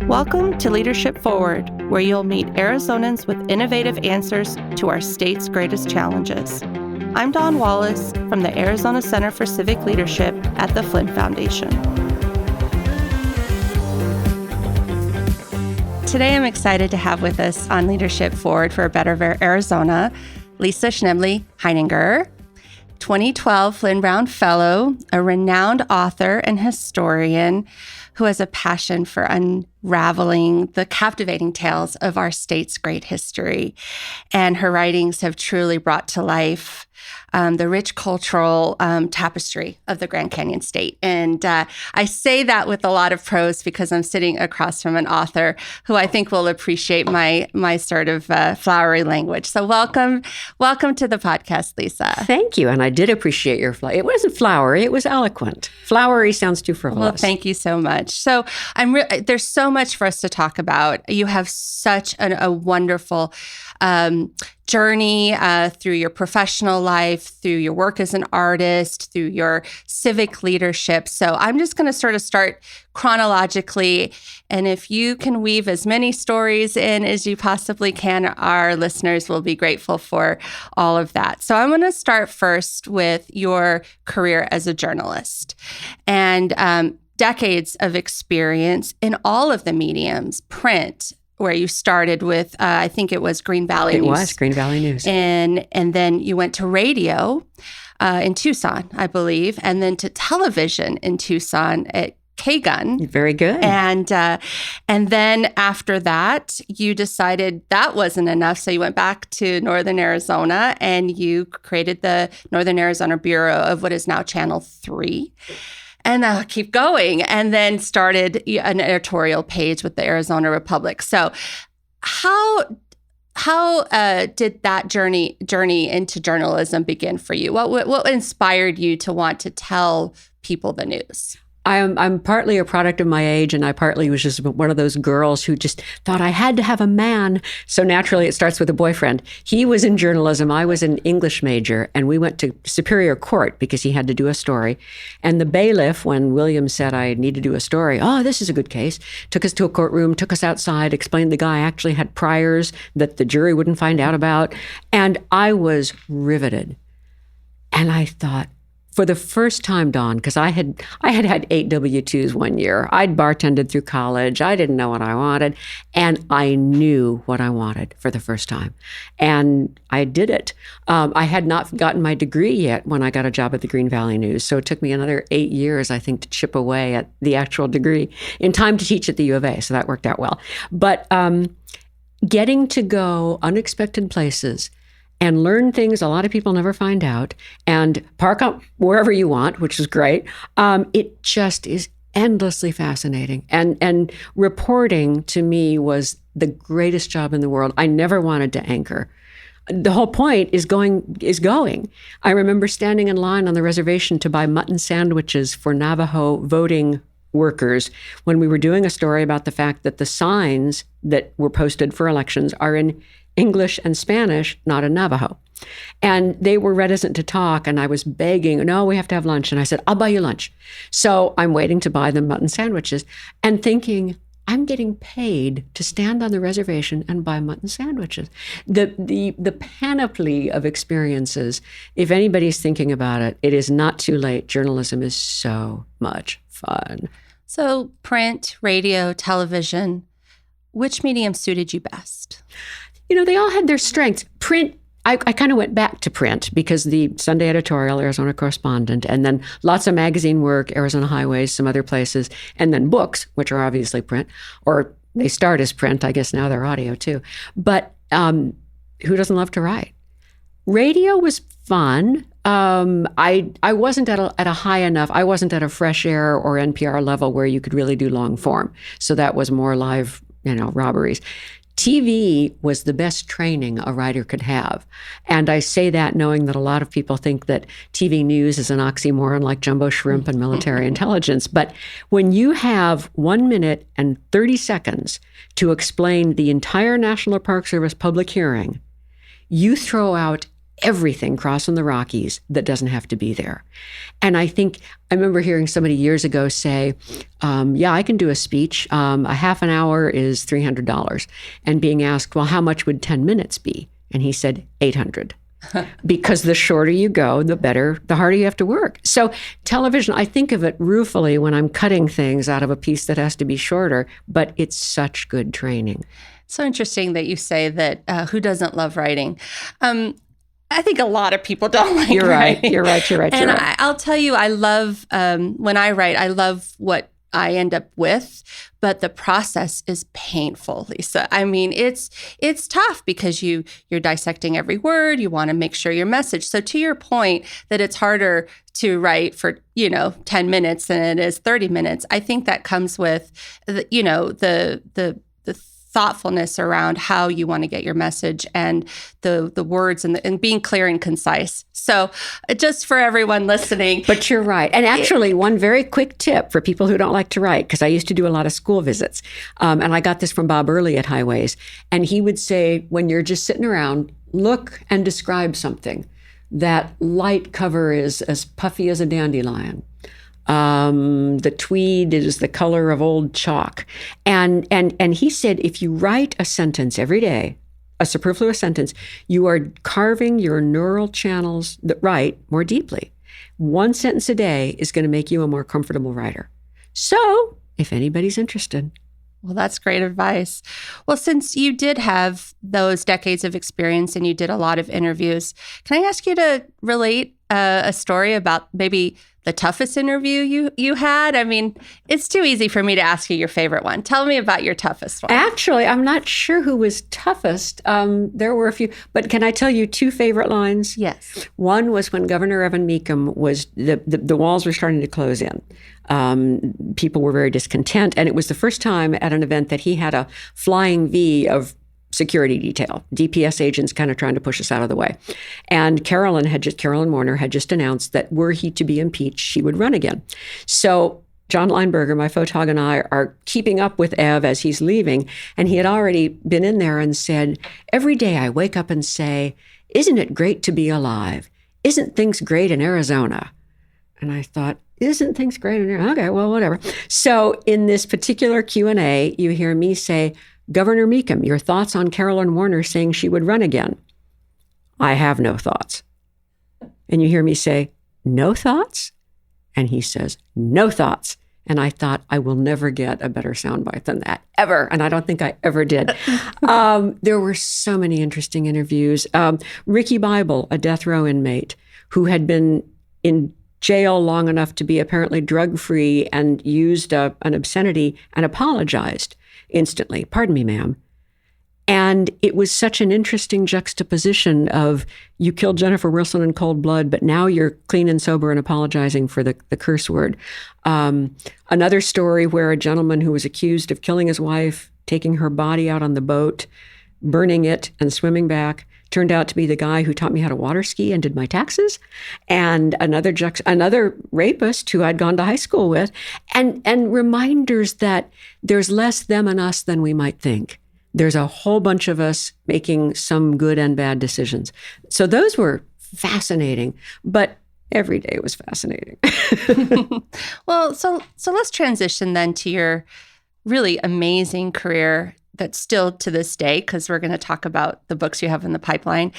Welcome to Leadership Forward, where you'll meet Arizonans with innovative answers to our state's greatest challenges. I'm Dawn Wallace from the Arizona Center for Civic Leadership at the Flinn Foundation. Today I'm excited to have with us on Leadership Forward for a Better Arizona, Lisa Schnebly Heidinger, 2012 Flinn-Brown Fellow, a renowned author and historian who has a passion for unraveling the captivating tales of our state's great history. And her writings have truly brought to life the rich cultural tapestry of the Grand Canyon State. And I say that with a lot of prose because I'm sitting across from an author who I think will appreciate my sort of flowery language. So welcome to the podcast, Lisa. Thank you. And I did appreciate your It wasn't flowery, it was eloquent. Flowery sounds too frivolous. Well, thank you so much. So there's so much for us to talk about. You have such a wonderful journey through your professional life, through your work as an artist, through your civic leadership. So I'm just going to sort of start chronologically. And if you can weave as many stories in as you possibly can, our listeners will be grateful for all of that. So I'm going to start first with your career as a journalist and decades of experience in all of the mediums, print, where you started with, I think it was Green Valley News. It was Green Valley News. And then you went to radio in Tucson, I believe, and then to television in Tucson at K-Gun. Very good. And then after that, you decided that wasn't enough. So you went back to Northern Arizona and you created the Northern Arizona Bureau of what is now Channel 3. And I'll keep going. And then started an editorial page with the Arizona Republic. So how did that journey into journalism begin for you? What inspired you to want to tell people the news? I'm partly a product of my age, and I partly was just one of those girls who just thought I had to have a man. So naturally, it starts with a boyfriend. He was in journalism. I was an English major, and we went to Superior Court because he had to do a story. And the bailiff, when William said I need to do a story, oh, this is a good case, took us to a courtroom, took us outside, explained the guy actually had priors that the jury wouldn't find out about. And I was riveted. And I thought, for the first time, Dawn, because I had 8 W-2s one year. I'd bartended through college. I didn't know what I wanted. And I knew what I wanted for the first time. And I did it. I had not gotten my degree yet when I got a job at the Green Valley News. So it took me another 8 years, I think, to chip away at the actual degree in time to teach at the U of A. So that worked out well. But getting to go unexpected places and learn things a lot of people never find out, and park up wherever you want, which is great. It just is endlessly fascinating. And reporting to me was the greatest job in the world. I never wanted to anchor. The whole point is going. I remember standing in line on the reservation to buy mutton sandwiches for Navajo voting workers when we were doing a story about the fact that the signs that were posted for elections are in English and Spanish, not in Navajo. And they were reticent to talk, and I was begging, no, we have to have lunch. And I said, I'll buy you lunch. So I'm waiting to buy them mutton sandwiches and thinking, I'm getting paid to stand on the reservation and buy mutton sandwiches. The panoply of experiences, if anybody's thinking about it, it is not too late. Journalism is so much fun. So print, radio, television, which medium suited you best? You know, they all had their strengths. Print, I kind of went back to print because the Sunday editorial, Arizona Correspondent, and then lots of magazine work, Arizona Highways, some other places, and then books, which are obviously print, or they start as print. I guess now they're audio too. But who doesn't love to write? Radio was fun. I wasn't at a high enough, I wasn't at a Fresh Air or NPR level where you could really do long form. So that was more live, robberies. TV was the best training a writer could have. And I say that knowing that a lot of people think that TV news is an oxymoron like jumbo shrimp and military intelligence. But when you have 1 minute and 30 seconds to explain the entire National Park Service public hearing, you throw out everything crossing the Rockies that doesn't have to be there. And I remember hearing somebody years ago say, yeah, I can do a speech. A half an hour is $300. And being asked, well, how much would 10 minutes be? And he said, $800. Because the shorter you go, the harder you have to work. So television, I think of it ruefully when I'm cutting things out of a piece that has to be shorter, but it's such good training. So interesting that you say that who doesn't love writing? I think a lot of people don't like writing. You're right. And I'll tell you, I love, when I write, I love what I end up with, but the process is painful, Lisa. I mean, it's tough because you're dissecting every word. You want to make sure your message. So to your point that it's harder to write for, 10 minutes than it is 30 minutes, I think that comes with, the thoughtfulness around how you want to get your message and the words and being clear and concise. So just for everyone listening. But you're right. And actually, one very quick tip for people who don't like to write, because I used to do a lot of school visits. And I got this from Bob Early at Highways. And he would say, when you're just sitting around, look and describe something. That light cover is as puffy as a dandelion. The tweed is the color of old chalk. And he said, if you write a sentence every day, a superfluous sentence, you are carving your neural channels that write more deeply. One sentence a day is going to make you a more comfortable writer. So if anybody's interested. Well, that's great advice. Well, since you did have those decades of experience and you did a lot of interviews, can I ask you to relate a story about maybe the toughest interview you had? I mean, it's too easy for me to ask you your favorite one. Tell me about your toughest one. Actually, I'm not sure who was toughest. There were a few, but can I tell you two favorite lines? Yes. One was when Governor Evan Meekum was, the walls were starting to close in. People were very discontent, and it was the first time at an event that he had a flying V of security detail, DPS agents kind of trying to push us out of the way. And Carolyn Warner had just announced that were he to be impeached, she would run again. So John Lineberger, my photog, and I are keeping up with Ev as he's leaving. And he had already been in there and said, every day I wake up and say, isn't it great to be alive? Isn't things great in Arizona? And I thought, isn't things great in Arizona? Okay, well, whatever. So in this particular Q&A, you hear me say, Governor Meekum, your thoughts on Carolyn Warner saying she would run again? I have no thoughts. And you hear me say, no thoughts? And he says, no thoughts. And I thought, I will never get a better soundbite than that, ever. And I don't think I ever did. There were so many interesting interviews. Ricky Bible, a death row inmate who had been in jail long enough to be apparently drug-free and used an obscenity and apologized instantly. Pardon me, ma'am. And it was such an interesting juxtaposition of you killed Jennifer Wilson in cold blood, but now you're clean and sober and apologizing for the curse word. Another story where a gentleman who was accused of killing his wife, taking her body out on the boat, burning it and swimming back, turned out to be the guy who taught me how to water ski and did my taxes. And another rapist who I'd gone to high school with. And reminders that there's less them and us than we might think. There's a whole bunch of us making some good and bad decisions. So those were fascinating, but every day was fascinating. Well, so let's transition then to your really amazing career that's still to this day, because we're going to talk about the books you have in the pipeline.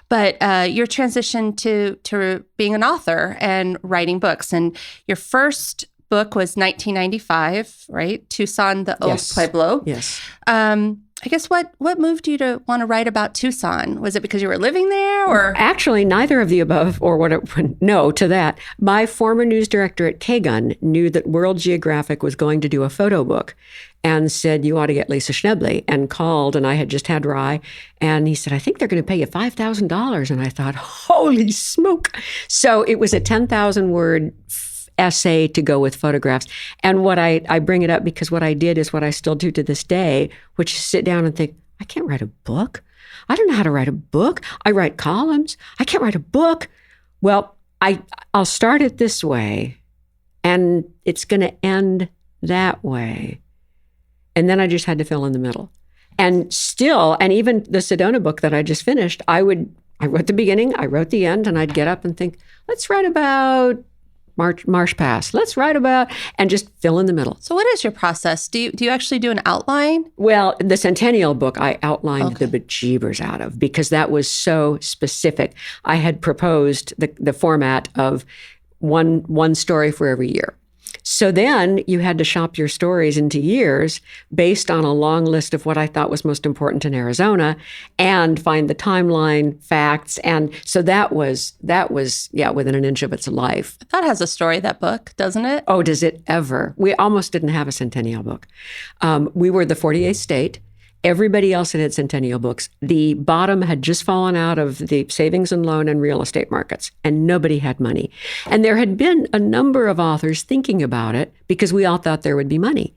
But your transition to being an author and writing books. And your first book was 1995, right? Tucson, the Old Pueblo. Yes. I guess what moved you to want to write about Tucson? Was it because you were living there, or? Actually, neither of the above, or no to that. My former news director at KGUN knew that World Geographic was going to do a photo book and said, you ought to get Lisa Schnebly, and called, and I had just had rye. And he said, I think they're going to pay you $5,000. And I thought, holy smoke. So it was a 10,000 word essay to go with photographs. And what I bring it up because what I did is what I still do to this day, which is sit down and think, I can't write a book. I don't know how to write a book. I write columns. I can't write a book. Well, I'll start it this way, and it's going to end that way. And then I just had to fill in the middle. And still, and even the Sedona book that I just finished, I would I wrote the beginning, I wrote the end, and I'd get up and think, let's write about Marsh Pass. Let's write about, and just fill in the middle. So what is your process? Do you actually do an outline? Well, the Centennial book, I outlined the bejeebers out of because that was so specific. I had proposed the format of one story for every year. So then you had to shop your stories into years based on a long list of what I thought was most important in Arizona and find the timeline, facts. And so that was within an inch of its life. That has a story, that book, doesn't it? Oh, does it ever? We almost didn't have a Centennial book. We were the 48th state. Everybody else had Centennial books. The bottom had just fallen out of the savings and loan and real estate markets, and nobody had money. And there had been a number of authors thinking about it because we all thought there would be money.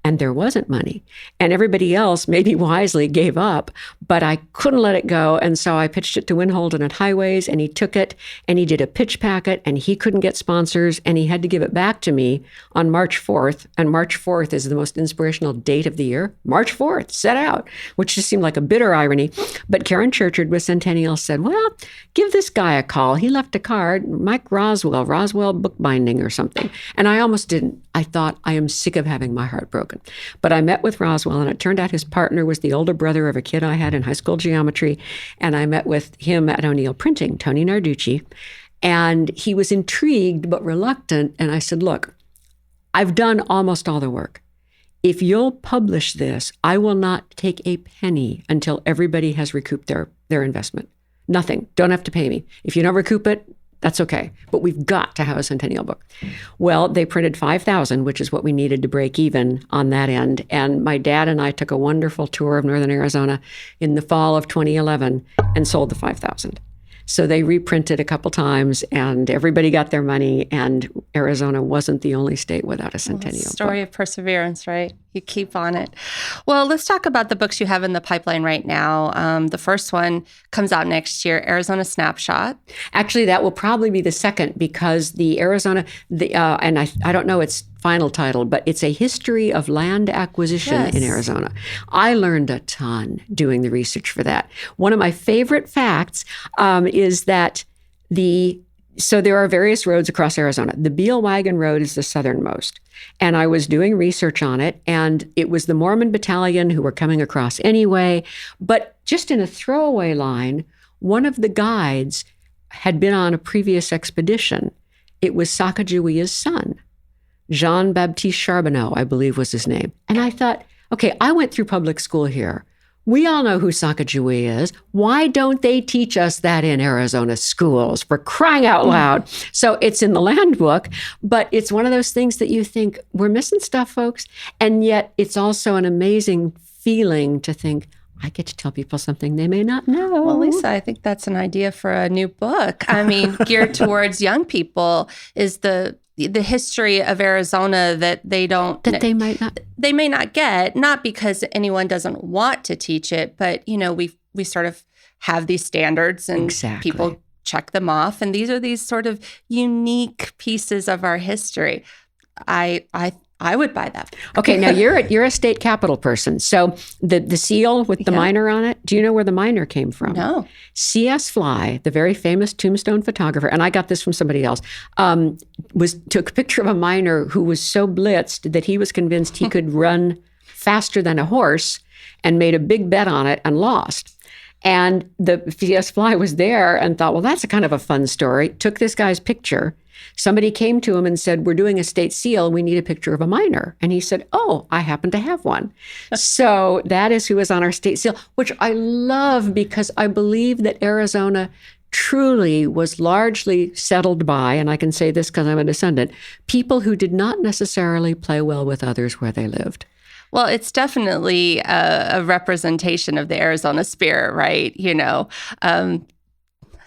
And there wasn't money. And everybody else, maybe wisely, gave up, but I couldn't let it go. And so I pitched it to Win Holden at Highways, and he took it, and he did a pitch packet, and he couldn't get sponsors, and he had to give it back to me on March 4th. And March 4th is the most inspirational date of the year. March 4th, set out, which just seemed like a bitter irony. But Karen Churchard with Centennial said, well, give this guy a call. He left a card, Mike Roswell Bookbinding or something. And I almost didn't. I thought, I am sick of having my heart broken. But I met with Roswell, and it turned out his partner was the older brother of a kid I had in high school geometry. And I met with him at O'Neill Printing, Tony Narducci. And he was intrigued but reluctant. And I said, look, I've done almost all the work. If you'll publish this, I will not take a penny until everybody has recouped their investment. Nothing. Don't have to pay me. If you don't recoup it, that's okay. But we've got to have a Centennial book. Well, they printed 5,000, which is what we needed to break even on that end. And my dad and I took a wonderful tour of northern Arizona in the fall of 2011 and sold the 5,000. So they reprinted a couple times, and everybody got their money, and Arizona wasn't the only state without a Centennial book. Story of perseverance, right? You keep on it. Well, let's talk about the books you have in the pipeline right now. The first one comes out next year, Arizona Snapshot. Actually, that will probably be the second because the Arizona, and I don't know its final title, but it's a history of land acquisition in Arizona. I learned a ton doing the research for that. One of my favorite facts is that so there are various roads across Arizona. The Beal Wagon Road is the southernmost. And I was doing research on it, and it was the Mormon battalion who were coming across anyway. But just in a throwaway line, one of the guides had been on a previous expedition. It was Sacagawea's son, Jean-Baptiste Charbonneau, I believe was his name. And I thought, okay, I went through public school here. We all know who Sacagawea is. Why don't they teach us that in Arizona schools, for crying out loud? So it's in the land book, but it's one of those things that you think, we're missing stuff, folks. And yet it's also an amazing feeling to think, I get to tell people something they may not know. Well, Lisa, I think that's an idea for a new book. I mean, geared towards young people is the history of Arizona that they may not get, not because anyone doesn't want to teach it, but we sort of have these standards and people check them off, and these are these sort of unique pieces of our history. I would buy that. Okay, now you're a state capitol person. So the seal with the miner on it, do you know where the miner came from? No. C.S. Fly, the very famous tombstone photographer, and I got this from somebody else, took a picture of a miner who was so blitzed that he was convinced he could run faster than a horse and made a big bet on it and lost. And the C.S. Fly was there and thought, well, that's a kind of a fun story. Took this guy's picture. Somebody came to him and said, we're doing a state seal. We need a picture of a miner. And he said, oh, I happen to have one. So that is who is on our state seal, which I love because I believe that Arizona truly was largely settled by, and I can say this because I'm a descendant, people who did not necessarily play well with others where they lived. Well, it's definitely a representation of the Arizona spirit, right?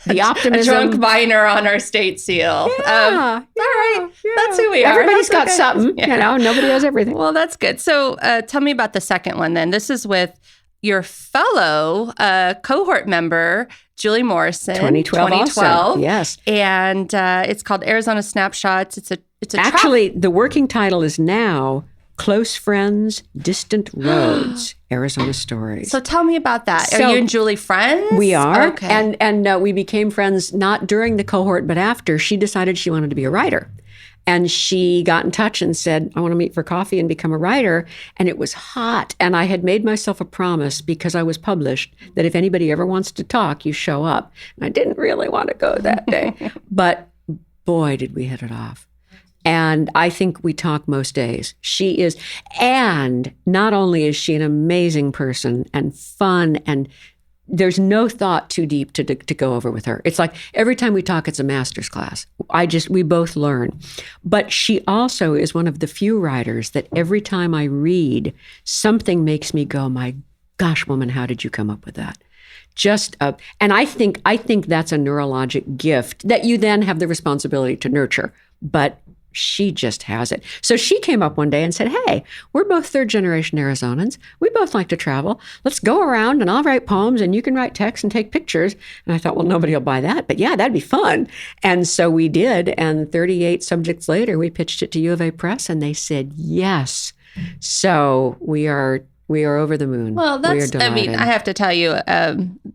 The optimism. A drunk miner on our state seal. All right. Yeah. That's who we are. Everybody's got something. Nobody has everything. Well, that's good. So tell me about the second one then. This is with your fellow cohort member, Julie Morrison. 2012. Also. Yes. And it's called Arizona Snapshots. It's a Actually, the working title is now Close Friends, Distant Roads, Arizona Stories. So tell me about that. So are you and Julie friends? We are. Okay. And we became friends not during the cohort, but after. She decided she wanted to be a writer. And she got in touch and said, I want to meet for coffee and become a writer. And it was hot. And I had made myself a promise because I was published that if anybody ever wants to talk, you show up. And I didn't really want to go that day. But boy, did we hit it off. And I think we talk most days. She is, and not only is she an amazing person and fun, and there's no thought too deep to go over with her. It's like every time we talk, it's a master's class. We both learn. But she also is one of the few writers that every time I read, something makes me go, my gosh, woman, how did you come up with that? And I think that's a neurologic gift that you then have the responsibility to nurture. But she just has it. So she came up one day and said, hey, we're both third generation Arizonans. We both like to travel. Let's go around and I'll write poems and you can write text and take pictures. And I thought, well, nobody will buy that, but yeah, that'd be fun. And so we did. And 38 subjects later, we pitched it to U of A Press and they said, yes. So we are over the moon. Well, I have to tell you,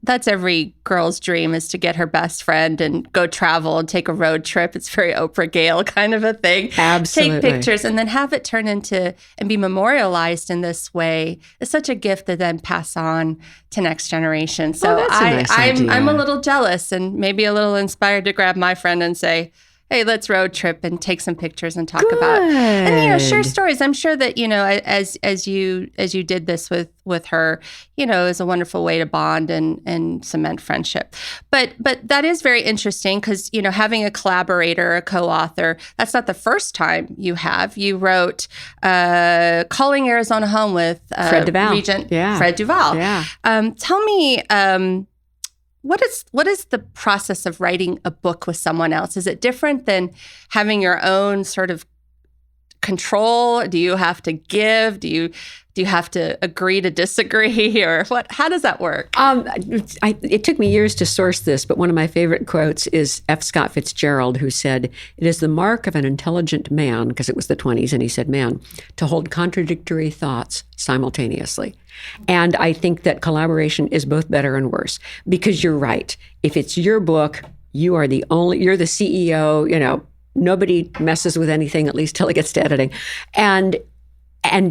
that's every girl's dream, is to get her best friend and go travel and take a road trip. It's very Oprah Gale kind of a thing. Absolutely. Take pictures and then have it turn into and be memorialized in this way. It's such a gift to then pass on to next generation. So I'm a little jealous and maybe a little inspired to grab my friend and say, hey, let's road trip and take some pictures and talk about it. And, share stories. I'm sure that, as you did this with her, is a wonderful way to bond and cement friendship. But that is very interesting because, having a collaborator, a co-author, that's not the first time you have. You wrote Calling Arizona Home with Fred Duvall. Regent Fred Duvall. Yeah. Tell me, what is the process of writing a book with someone else? Is it different than having your own sort of control? Do you have to give? Do you have to agree to disagree, or what? How does that work? It took me years to source this, but one of my favorite quotes is F. Scott Fitzgerald, who said, "It is the mark of an intelligent man," because it was the 20s, and he said man, "to hold contradictory thoughts simultaneously." And I think that collaboration is both better and worse, because you're right. If it's your book, you're the CEO, nobody messes with anything, at least till it gets to editing. And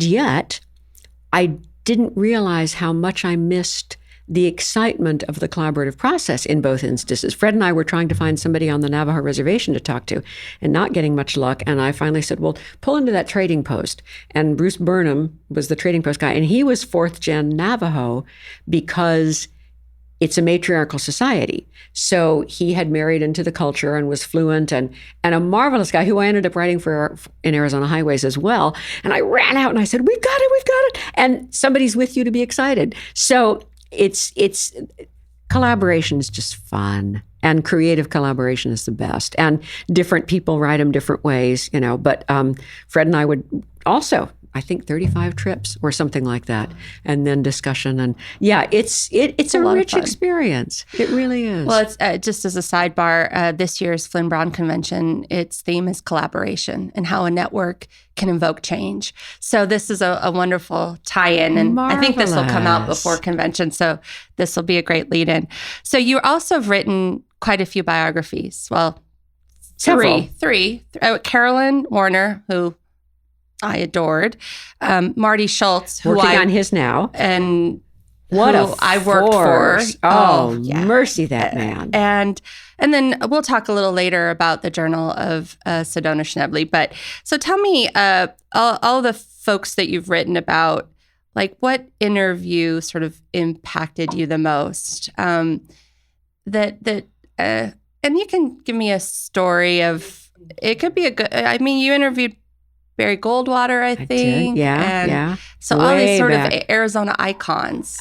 yet, I didn't realize how much I missed the excitement of the collaborative process in both instances. Fred and I were trying to find somebody on the Navajo reservation to talk to and not getting much luck. And I finally said, well, pull into that trading post. And Bruce Burnham was the trading post guy. And he was fourth gen Navajo because it's a matriarchal society. So he had married into the culture and was fluent and a marvelous guy who I ended up writing for in Arizona Highways as well. And I ran out and I said, we've got it. And somebody's with you to be excited. So it's collaboration is just fun, and creative collaboration is the best. And different people write them different ways, but Fred and I would also, I think 35 trips or something like that, and then discussion. And yeah, it's a rich experience. It really is. Well, it's just as a sidebar, this year's Flinn-Brown Convention, its theme is collaboration and how a network can invoke change. So this is a wonderful tie-in, and Marvelous. I think this will come out before convention. So this will be a great lead-in. So you also have written quite a few biographies. Well, three. Carolyn Warner, who I adored, Marty Schultz, who working on his now, and what who I worked for. Oh, yeah. Mercy, that man. And then we'll talk a little later about the Journal of Sedona Schnebly. But so tell me, all the folks that you've written about, like what interview sort of impacted you the most? And you can give me a story of. It could be a good. I mean, you interviewed Barry Goldwater, I think. Yeah. So all these sort of Arizona icons.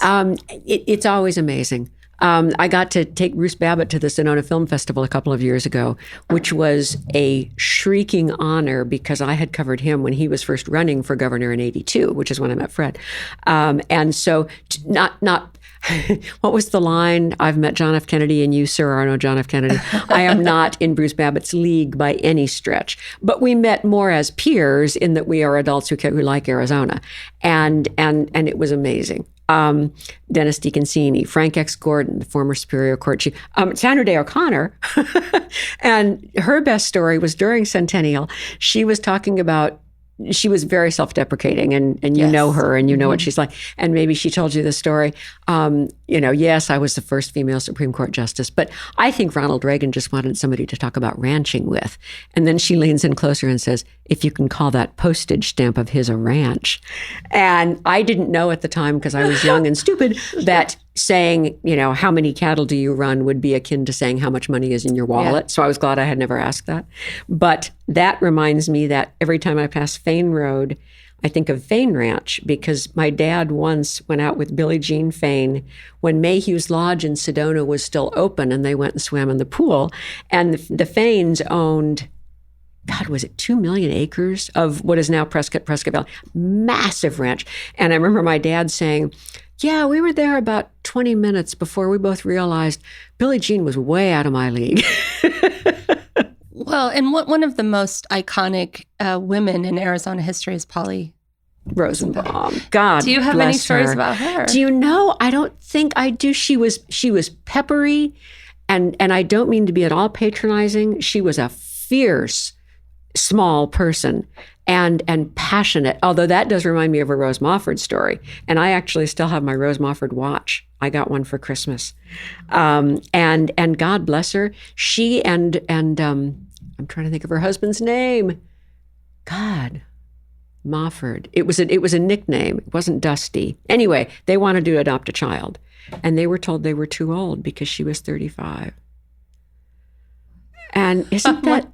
It's always amazing. I got to take Bruce Babbitt to the Sedona Film Festival a couple of years ago, which was a shrieking honor because I had covered him when he was first running for governor in '82, which is when I met Fred. And so not what was the line? I've met John F. Kennedy and you, sir, are no John F. Kennedy. I am not in Bruce Babbitt's league by any stretch. But we met more as peers in that we are adults who like Arizona. And it was amazing. Dennis DeConcini, Frank X. Gordon, the former Superior Court Chief, Sandra Day O'Connor. And her best story was during Centennial. She was talking about, she was very self-deprecating, and you Yes. know her and you know what she's like. And maybe she told you the story. Yes, I was the first female Supreme Court justice, but I think Ronald Reagan just wanted somebody to talk about ranching with. And then she leans in closer and says, if you can call that postage stamp of his a ranch. And I didn't know at the time, because I was young and stupid, that saying, how many cattle do you run would be akin to saying how much money is in your wallet. Yeah. So I was glad I had never asked that. But that reminds me that every time I pass Fain Road, I think of Fain Ranch, because my dad once went out with Billie Jean Fain when Mayhew's Lodge in Sedona was still open, and they went and swam in the pool. And the Fains owned, God, was it 2 million acres of what is now Prescott Valley? Massive ranch. And I remember my dad saying, yeah, we were there about 20 minutes before we both realized Billie Jean was way out of my league. Well, and one of the most iconic women in Arizona history is Polly Rosenbaum. God, do you have any stories about her? Do you know? I don't think I do. She was peppery, and I don't mean to be at all patronizing. She was a fierce, small person. And passionate, although that does remind me of a Rose Mofford story. And I actually still have my Rose Mofford watch. I got one for Christmas. And God bless her. She and I'm trying to think of her husband's name. God, Mofford. It was a nickname. It wasn't Dusty. Anyway, they wanted to adopt a child. And they were told they were too old because she was 35. And isn't that,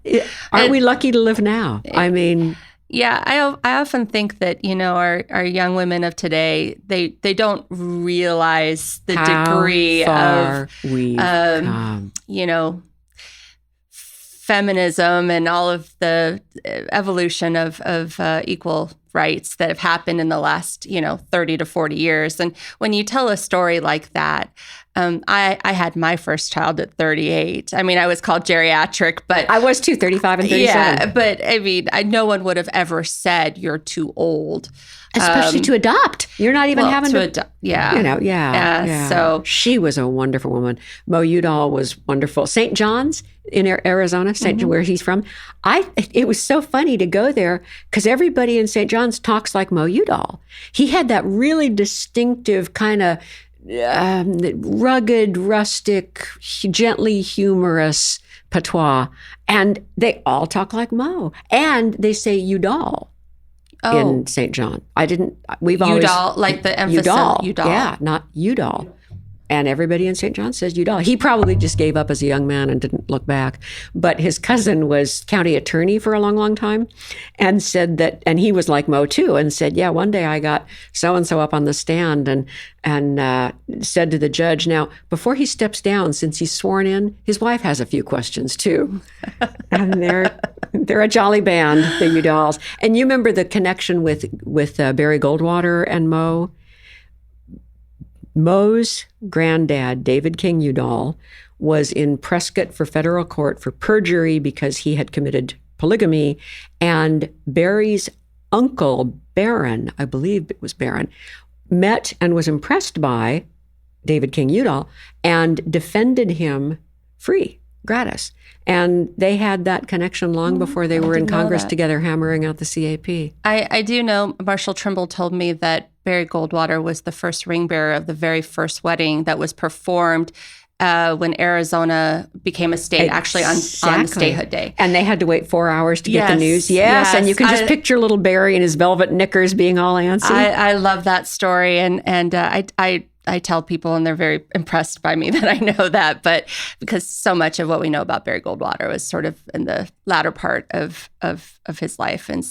aren't we lucky to live now? I mean... Yeah, I often think that, our young women of today, they don't realize the degree of we've come. Feminism and all of the evolution of equal rights that have happened in the last 30 to 40 years. And when you tell a story like that, I had my first child at 38. I mean, I was called geriatric, but I was too, 35 and 37. Yeah, but I mean, no one would have ever said you're too old. Especially to adopt. You're not even having to adopt. Yeah. Yeah. So she was a wonderful woman. Mo Udall was wonderful. St. John's in Arizona, where he's from. It was so funny to go there because everybody in St. John's talks like Mo Udall. He had that really distinctive kind of rugged, rustic, gently humorous patois. And they all talk like Mo. And they say Udall. In St. John. We've always... Udall, like the emphasis. Udall. Yeah, not Udall. And everybody in St. John says Udall. He probably just gave up as a young man and didn't look back. But his cousin was county attorney for a long, long time and said that, and he was like Mo too, and said, yeah, one day I got so-and-so up on the stand and said to the judge, now, before he steps down, since he's sworn in, his wife has a few questions too. And they're a jolly band, the Udalls. And you remember the connection with Barry Goldwater and Mo? Mo's granddad, David King Udall, was in Prescott for federal court for perjury because he had committed polygamy. And Barry's uncle, Barron, I believe it was Barron, met and was impressed by David King Udall and defended him free, gratis. And they had that connection long before they were in Congress together hammering out the CAP. I do know Marshall Trimble told me that Barry Goldwater was the first ring bearer of the very first wedding that was performed when Arizona became a state, actually on statehood day. And they had to wait 4 hours to get the news. Yes. And you can just picture little Barry in his velvet knickers being all antsy. I love that story. And I tell people, and they're very impressed by me that I know that, but because so much of what we know about Barry Goldwater was sort of in the latter part of his life and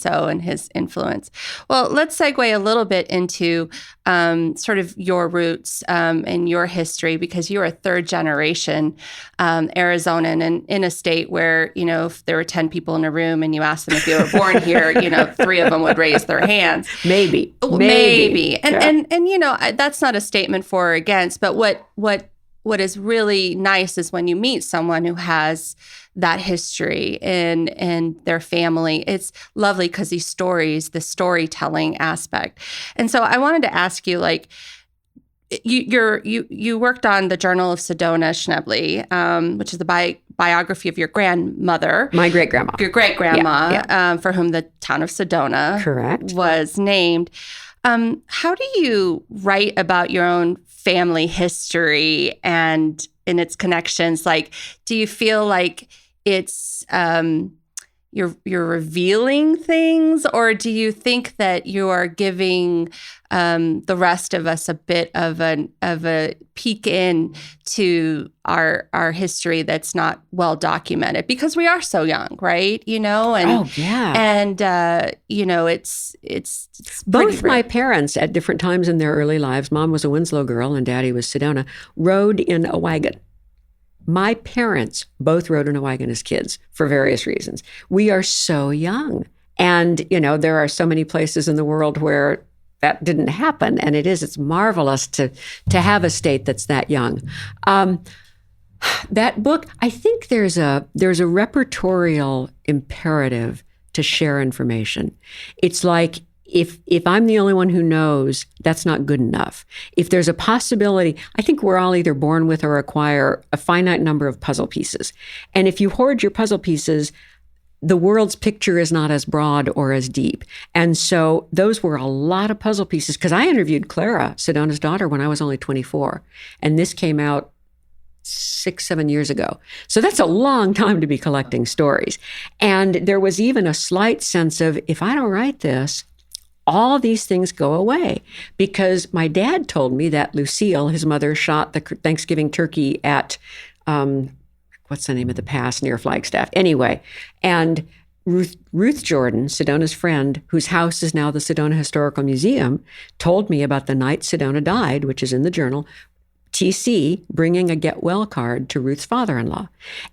his influence. Well, let's segue a little bit into sort of your roots and your history, because you're a third generation Arizonan, and in a state where, if there were 10 people in a room and you asked them if you were born here, 3 of them would raise their hands. Maybe. And that's not a statement for or against, but what is really nice is when you meet someone who has that history in their family. It's lovely because these stories, the storytelling aspect. And so I wanted to ask you, like, you worked on the Journal of Sedona Schnebly, which is the biography of your grandmother. My great-grandma. Your great-grandma, for whom the town of Sedona correct was named. How do you write about your own family history and in its connections? Like, do you feel like it's you're revealing things, or do you think that you are giving the rest of us a bit of a peek in to our history that's not well documented, because we are so young, right? It's both my parents at different times in their early lives. Mom was a Winslow girl and Daddy was Sedona. Rode in a wagon. My parents both rode in a wagon as kids for various reasons. We are so young. And, there are so many places in the world where that didn't happen. And it's marvelous to have a state that's that young. That book, I think there's a repertorial imperative to share information. It's like, if I'm the only one who knows, that's not good enough. If there's a possibility, I think we're all either born with or acquire a finite number of puzzle pieces. And if you hoard your puzzle pieces, the world's picture is not as broad or as deep. And so those were a lot of puzzle pieces, because I interviewed Clara, Sedona's daughter, when I was only 24. And this came out 6-7 years ago. So that's a long time to be collecting stories. And there was even a slight sense of, if I don't write this, all these things go away, because my dad told me that Lucille, his mother, shot the Thanksgiving turkey at, what's the name of the pass near Flagstaff? Anyway, and Ruth Jordan, Sedona's friend, whose house is now the Sedona Historical Museum, told me about the night Sedona died, which is in the journal, TC bringing a get well card to Ruth's father-in-law.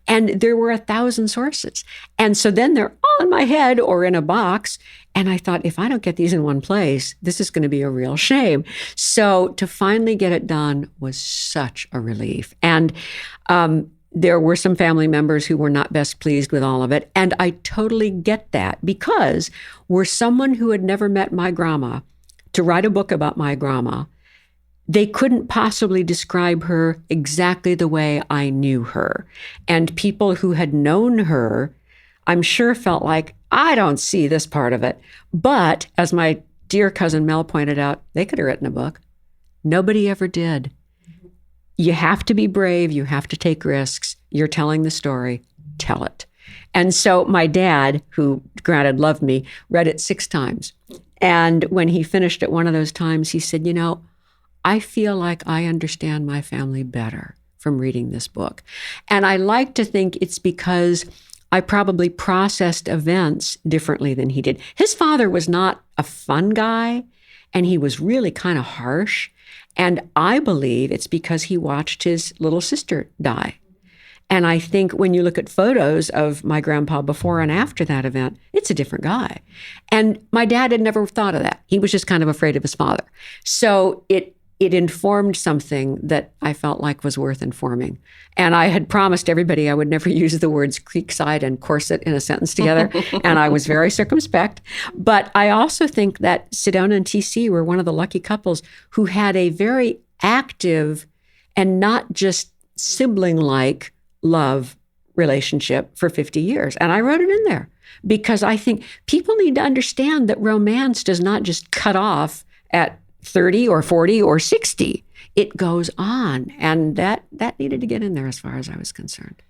And there were 1,000 sources. And so then they're all in my head or in a box. And I thought, if I don't get these in one place, this is going to be a real shame. So to finally get it done was such a relief. And there were some family members who were not best pleased with all of it. And I totally get that, because were someone who had never met my grandma to write a book about my grandma, they couldn't possibly describe her exactly the way I knew her. And people who had known her, I'm sure, felt like, I don't see this part of it. But as my dear cousin Mel pointed out, they could have written a book. Nobody ever did. You have to be brave. You have to take risks. You're telling the story. Tell it. And so my dad, who granted loved me, read it 6 times. And when he finished it one of those times, he said, I feel like I understand my family better from reading this book. And I like to think it's because I probably processed events differently than he did. His father was not a fun guy, and he was really kind of harsh. And I believe it's because he watched his little sister die. And I think when you look at photos of my grandpa before and after that event, it's a different guy. And my dad had never thought of that. He was just kind of afraid of his father. So it informed something that I felt like was worth informing. And I had promised everybody I would never use the words Creekside and corset in a sentence together. And I was very circumspect. But I also think that Sedona and TC were one of the lucky couples who had a very active and not just sibling-like love relationship for 50 years. And I wrote it in there because I think people need to understand that romance does not just cut off at 30 or 40 or 60. It goes on. And that needed to get in there as far as I was concerned.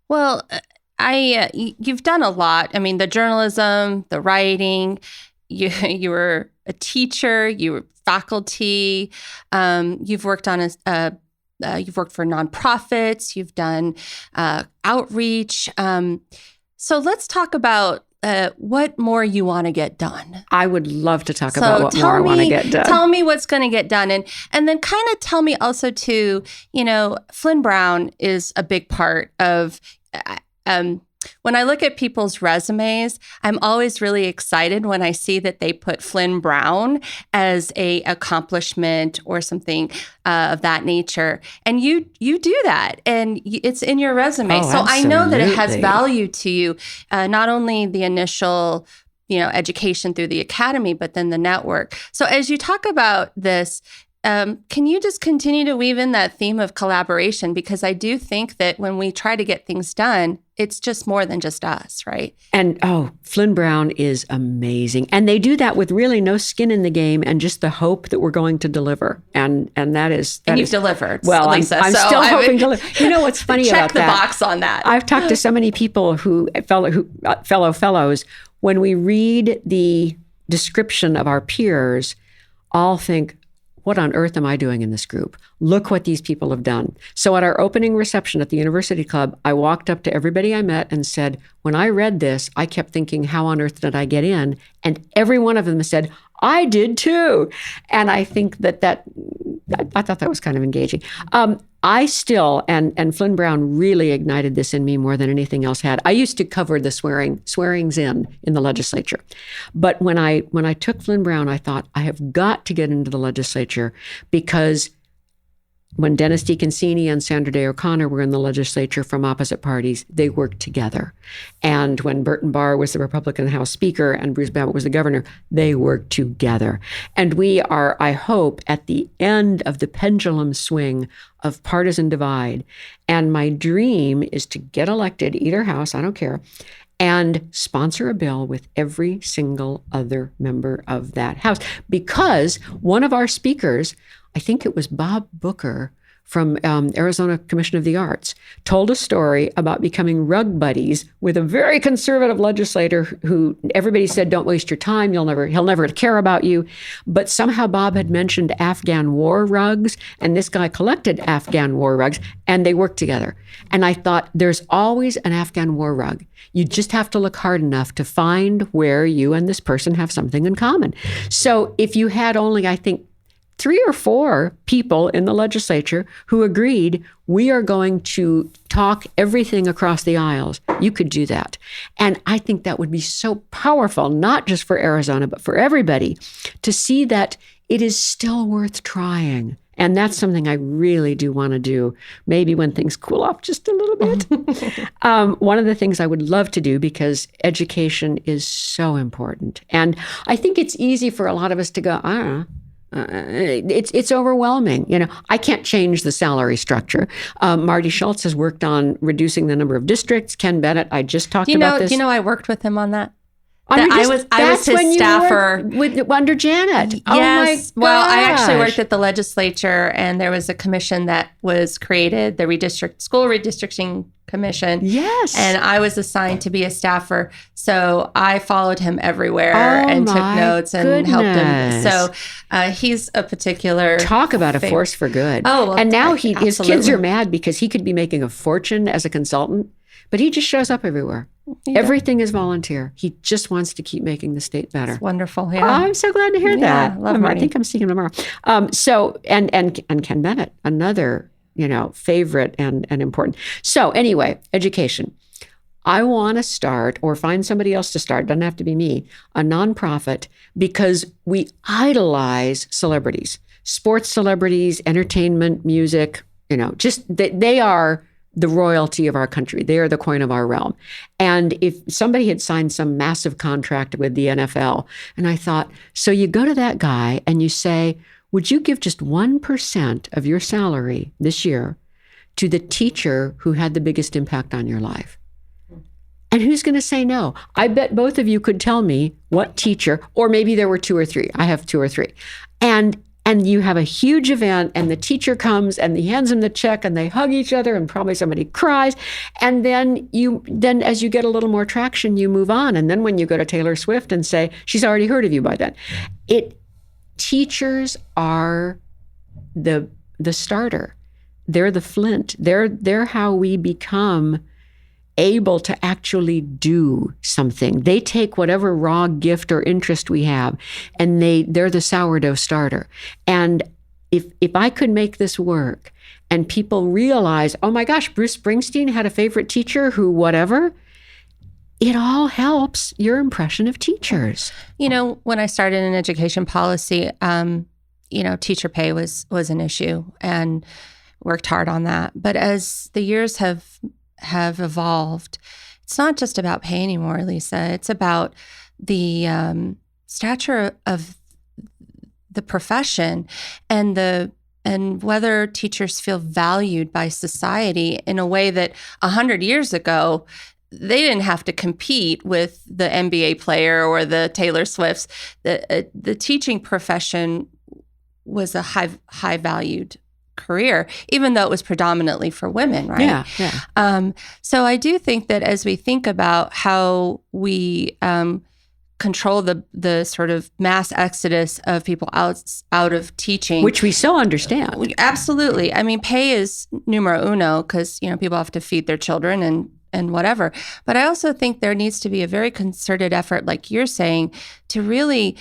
Well, you've done a lot. I mean, the journalism, the writing, you were a teacher, you were faculty, you've worked on you've worked for nonprofits, you've done outreach. So let's talk about what more you want to get done. I would love to talk about what more I want to get done. Tell me what's going to get done. And then kind of tell me also too, Flinn-Brown is a big part of, when I look at people's resumes, I'm always really excited when I see that they put Flinn-Brown as a accomplishment or something of that nature. And you do that, and it's in your resume. So absolutely. I know that it has value to you, not only the initial, education through the academy, but then the network. So as you talk about this, can you just continue to weave in that theme of collaboration? Because I do think that when we try to get things done, it's just more than just us, right? And Flinn-Brown is amazing. And they do that with really no skin in the game and just the hope that we're going to deliver. And that is... And you've delivered, well, Lisa. I'm still hoping to deliver. You know what's funny about that? Check the box on that. I've talked to so many people fellow fellows, when we read the description of our peers, all think, what on earth am I doing in this group? Look what these people have done. So at our opening reception at the University Club, I walked up to everybody I met and said, when I read this, I kept thinking, how on earth did I get in? And every one of them said, I did too. And I think I thought that was kind of engaging. I still, and Flinn-Brown really ignited this in me more than anything else had. I used to cover the swearings in the legislature. But when I took Flinn-Brown, I thought, I have got to get into the legislature, because when Dennis DeConcini and Sandra Day O'Connor were in the legislature from opposite parties, they worked together. And when Burton Barr was the Republican House Speaker and Bruce Babbitt was the governor, they worked together. And we are, I hope, at the end of the pendulum swing of partisan divide. And my dream is to get elected, either house, I don't care, and sponsor a bill with every single other member of that house. Because one of our speakers, I think it was Bob Booker from Arizona Commission of the Arts, told a story about becoming rug buddies with a very conservative legislator who everybody said, don't waste your time, he'll never care about you. But somehow Bob had mentioned Afghan war rugs, and this guy collected Afghan war rugs, and they worked together. And I thought, there's always an Afghan war rug. You just have to look hard enough to find where you and this person have something in common. So if you had only, I think, 3 or 4 people in the legislature who agreed, we are going to talk everything across the aisles, you could do that. And I think that would be so powerful, not just for Arizona, but for everybody, to see that it is still worth trying. And that's something I really do want to do, maybe when things cool off just a little bit. One of the things I would love to do, because education is so important. And I think it's easy for a lot of us to go, I don't know, it's overwhelming. I can't change the salary structure. Marty Schultz has worked on reducing the number of districts. Ken Bennett, I just talked about this. I worked with him on that. I was his staffer under Janet. Yes. Oh my well, I actually gosh. worked at the legislature, and there was a commission that was created, the school redistricting commission. Yes. And I was assigned to be a staffer, so I followed him everywhere and took notes and helped him. So he's a particular talk about a force for good. Oh, well, and now his kids are mad because he could be making a fortune as a consultant, but he just shows up everywhere. Yeah. Everything is volunteer. He just wants to keep making the state better. That's wonderful. Yeah. I'm so glad to hear that. Love I think I'm seeing him tomorrow. And Ken Bennett, another, favorite and important. So anyway, education. I want to start, or find somebody else to start, doesn't have to be me, a nonprofit, because we idolize celebrities, sports celebrities, entertainment, music, they are the royalty of our country. They are the coin of our realm. And if somebody had signed some massive contract with the NFL, and I thought, so you go to that guy and you say, would you give just 1% of your salary this year to the teacher who had the biggest impact on your life? And who's going to say no? I bet both of you could tell me what teacher, or maybe there were 2 or 3. I have 2 or 3. And you have a huge event, and the teacher comes and he hands him the check, and they hug each other, and probably somebody cries. And then as you get a little more traction, you move on. And then when you go to Taylor Swift and say, she's already heard of you by then. Teachers are the starter. They're the flint. They're how we become able to actually do something. They take whatever raw gift or interest we have, and they're the sourdough starter. And if I could make this work and people realize, oh my gosh, Bruce Springsteen had a favorite teacher who whatever, it all helps your impression of teachers. When I started in education policy, teacher pay was an issue, and worked hard on that. But as the years have evolved, it's not just about pay anymore, Lisa. It's about the stature of the profession and whether teachers feel valued by society in a way that 100 years ago, they didn't have to compete with the NBA player or the Taylor Swifts. The teaching profession was a high valued career, even though it was predominantly for women, right? Yeah. So I do think that as we think about how we control the sort of mass exodus of people out of teaching, which we so understand. Absolutely. I mean, pay is numero uno because people have to feed their children and whatever. But I also think there needs to be a very concerted effort, like you're saying, to really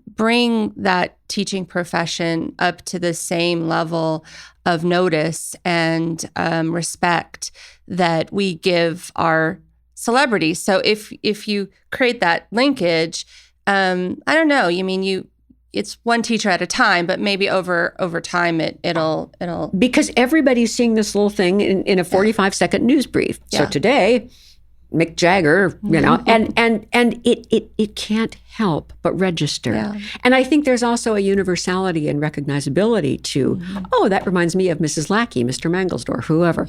bring that teaching profession up to the same level of notice and respect that we give our celebrities. So if you create that linkage, I don't know. It's one teacher at a time, but maybe over time it'll because everybody's seeing this little thing in a 45-second news brief. Yeah. So today, Mick Jagger, and it can't help but register. Yeah. And I think there's also a universality and recognizability to, that reminds me of Mrs. Lackey, Mr. Mangelsdorf, whoever,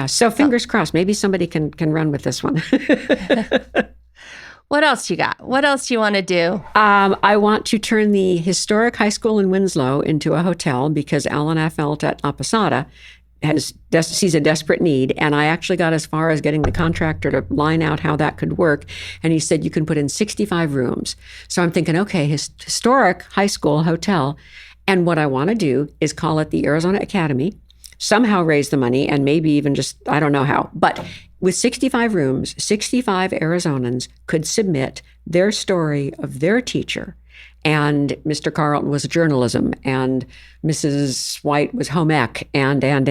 So fingers crossed, maybe somebody can run with this one. What else you got? What else do you want to do? I want to turn the historic high school in Winslow into a hotel because Alan Affelt at La Posada sees a desperate need. And I actually got as far as getting the contractor to line out how that could work. And he said, you can put in 65 rooms. So I'm thinking, okay, historic high school hotel. And what I want to do is call it the Arizona Academy, somehow raise the money, and maybe even just, I don't know how. But with 65 rooms, 65 Arizonans could submit their story of their teacher. And Mr. Carlton was journalism, and Mrs. White was home ec, and then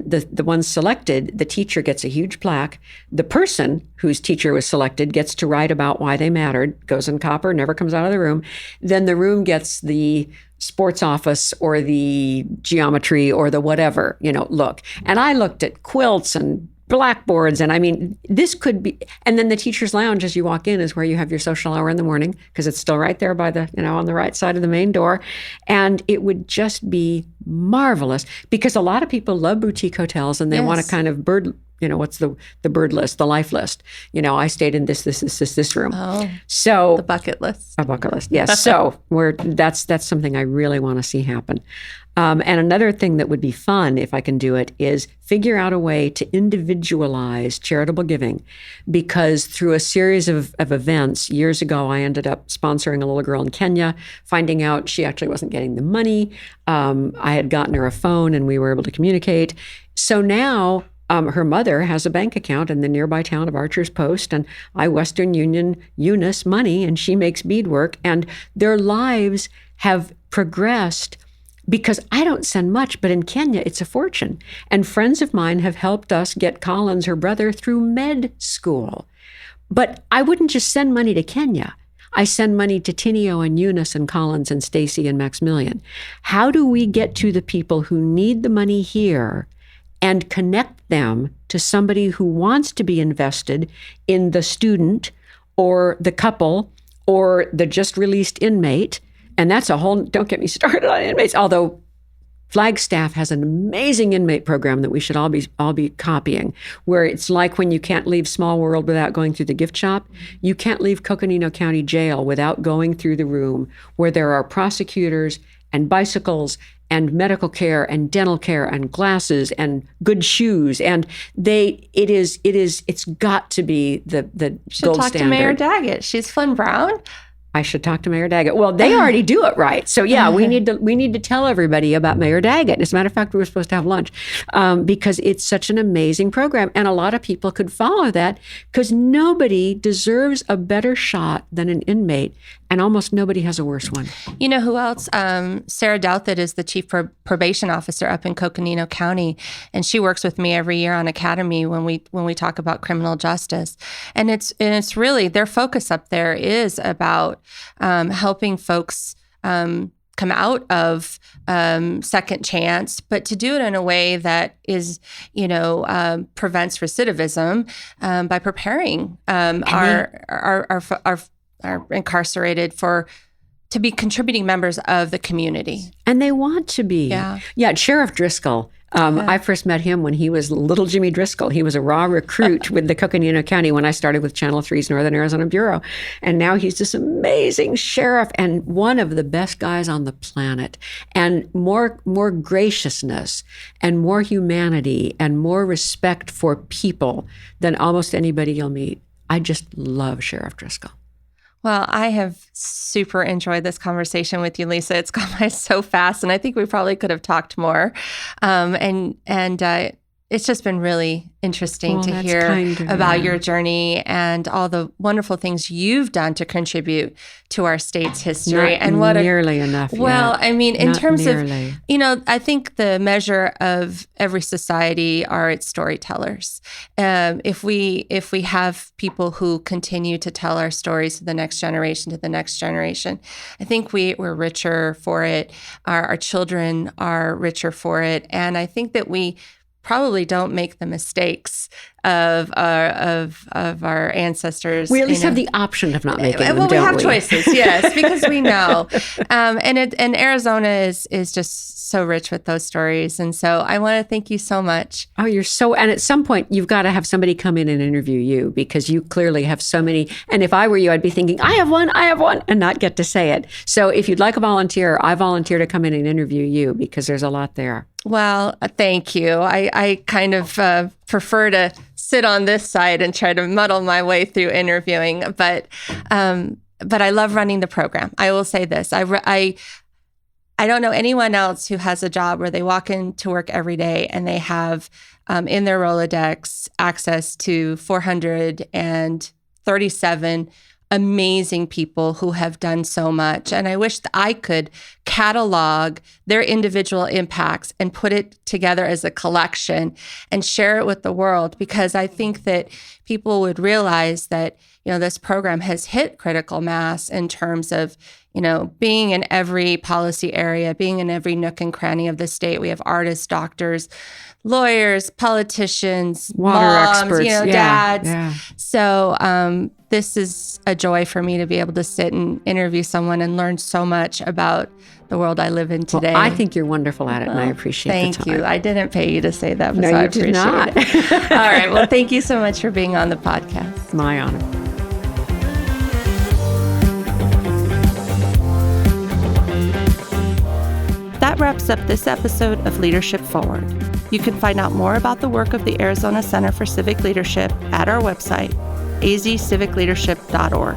the ones selected, the teacher gets a huge plaque. The person whose teacher was selected gets to write about why they mattered, goes in copper, never comes out of the room. Then the room gets the sports office or the geometry or the whatever, look. And I looked at quilts and blackboards. And I mean, this could be, and then the teacher's lounge as you walk in is where you have your social hour in the morning because it's still right there by the, on the right side of the main door. And it would just be marvelous because a lot of people love boutique hotels and they want to kind of what's the bird list, the life list. I stayed in this room. Oh, so the bucket list. A bucket list, yes. So that's something I really want to see happen. And another thing that would be fun, if I can do it, is figure out a way to individualize charitable giving. Because through a series of events, years ago, I ended up sponsoring a little girl in Kenya, finding out she actually wasn't getting the money. I had gotten her a phone and we were able to communicate. So now her mother has a bank account in the nearby town of Archer's Post, and I Western Union Eunice money, and she makes beadwork. And their lives have progressed because I don't send much, but in Kenya, it's a fortune. And friends of mine have helped us get Collins, her brother, through med school. But I wouldn't just send money to Kenya. I send money to Tinio and Eunice and Collins and Stacy and Maximilian. How do we get to the people who need the money here and connect them to somebody who wants to be invested in the student or the couple or the just released inmate? And that's a whole, don't get me started on inmates, although Flagstaff has an amazing inmate program that we should all be copying, where it's like when you can't leave Small World without going through the gift shop. You can't leave Coconino County Jail without going through the room where there are prosecutors and bicycles and medical care and dental care and glasses and good shoes. And it's got to be the should gold talk standard. To Mayor Daggett. She's Flinn-Brown. I should talk to Mayor Daggett. Well, they already do it right. So yeah, we need to tell everybody about Mayor Daggett. As a matter of fact, we were supposed to have lunch because it's such an amazing program. And a lot of people could follow that because nobody deserves a better shot than an inmate. And almost nobody has a worse one. You know who else? Sarah Douthit is the chief probation officer up in Coconino County, and she works with me every year on Academy when we talk about criminal justice. And it's really their focus up there is about helping folks come out of second chance, but to do it in a way that is, prevents recidivism by preparing are incarcerated to be contributing members of the community. And they want to be. Yeah, Sheriff Driscoll. I first met him when he was little Jimmy Driscoll. He was a raw recruit with the Coconino County when I started with Channel 3's Northern Arizona Bureau. And now he's this amazing sheriff and one of the best guys on the planet. And more graciousness and more humanity and more respect for people than almost anybody you'll meet. I just love Sheriff Driscoll. Well, I have super enjoyed this conversation with you, Lisa. It's gone by so fast, and I think we probably could have talked more. It's just been really interesting to hear about your journey and all the wonderful things you've done to contribute to our state's history. Not nearly enough. Well, yet. I mean, in Not terms nearly. of, I think the measure of every society are its storytellers. If we have people who continue to tell our stories to the next generation, I think we're richer for it. Our children are richer for it. And I think that we probably don't make the mistakes of our ancestors. We at least have the option of not making them, well, we don't have choices, yes, because we know. And Arizona is just so rich with those stories. And so I want to thank you so much. Oh, and at some point you've got to have somebody come in and interview you because you clearly have so many. And if I were you, I'd be thinking, I have one, and not get to say it. So if you'd like a volunteer, I volunteer to come in and interview you because there's a lot there. Well, thank you. I kind of prefer to sit on this side and try to muddle my way through interviewing, but I love running the program. I will say this: I don't know anyone else who has a job where they walk into work every day and they have in their Rolodex access to 437 amazing people who have done so much. And I wish that I could catalog their individual impacts and put it together as a collection and share it with the world, because I think that people would realize that, this program has hit critical mass in terms of, being in every policy area, being in every nook and cranny of the state. We have artists, doctors, lawyers, politicians, water moms, experts, dads. Yeah. So this is a joy for me to be able to sit and interview someone and learn so much about the world I live in today. Well, I think you're wonderful at it, and I appreciate the time. Thank you. I didn't pay you to say that, but No, so I you did appreciate not. it. All right. Well, thank you so much for being on the podcast. My honor. That wraps up this episode of Leadership Forward. You can find out more about the work of the Arizona Center for Civic Leadership at our website, azcivicleadership.org.